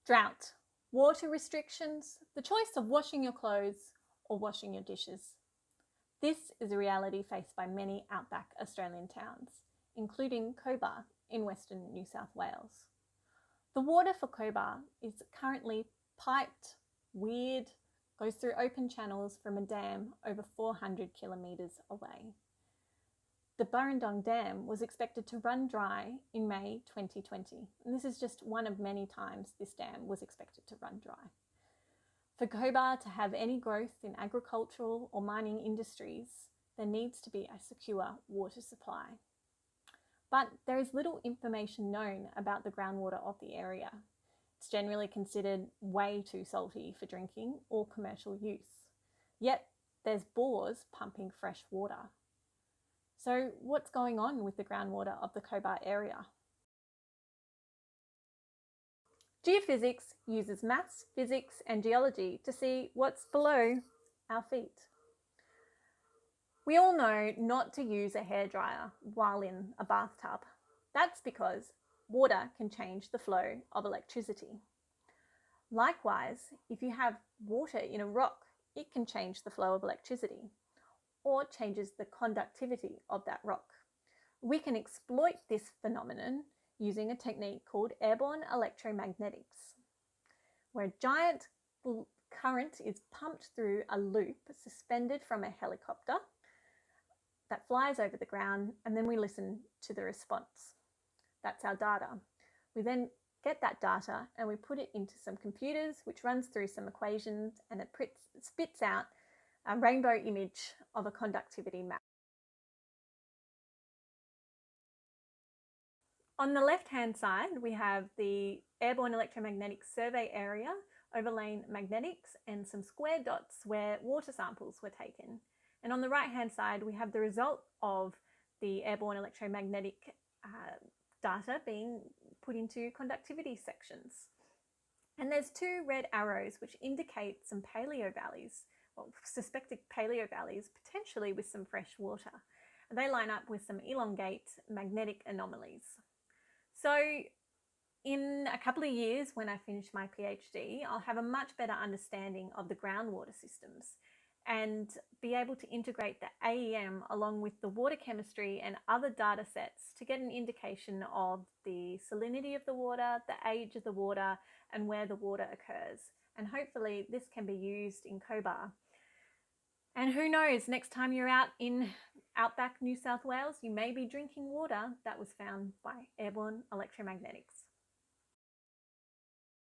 Drought, water restrictions, the choice of washing your clothes or washing your dishes. This is a reality faced by many outback Australian towns, including Cobar in Western New South Wales. The water for Cobar is currently piped, weird, goes through open channels from a dam over 400 kilometres away. The Burrendong Dam was expected to run dry in May 2020, and this is just one of many times this dam was expected to run dry. For Cobar to have any growth in agricultural or mining industries, there needs to be a secure water supply. But there is little information known about the groundwater of the area. It's generally considered way too salty for drinking or commercial use. Yet there's bores pumping fresh water. So what's going on with the groundwater of the Cobar area? Geophysics uses maths, physics and geology to see what's below our feet. We all know not to use a hairdryer while in a bathtub. That's because water can change the flow of electricity. Likewise, if you have water in a rock, it can change the flow of electricity or changes the conductivity of that rock. We can exploit this phenomenon using a technique called airborne electromagnetics, where a giant current is pumped through a loop suspended from a helicopter that flies over the ground, and then we listen to the response. That's our data. We then get that data and we put it into some computers, which runs through some equations, and it spits out a rainbow image of a conductivity map. On the left-hand side, we have the Airborne Electromagnetic Survey area overlaying magnetics and some square dots where water samples were taken. And on the right-hand side, we have the result of the airborne electromagnetic data being put into conductivity sections. And there's two red arrows which indicate some paleo valleys, or suspected paleo valleys, potentially with some fresh water. And they line up with some elongate magnetic anomalies. So in a couple of years, when I finish my PhD, I'll have a much better understanding of the groundwater systems and be able to integrate the AEM along with the water chemistry and other data sets to get an indication of the salinity of the water, the age of the water, and where the water occurs. And hopefully this can be used in Cobar. And who knows, next time you're out in outback New South Wales, you may be drinking water that was found by airborne electromagnetics.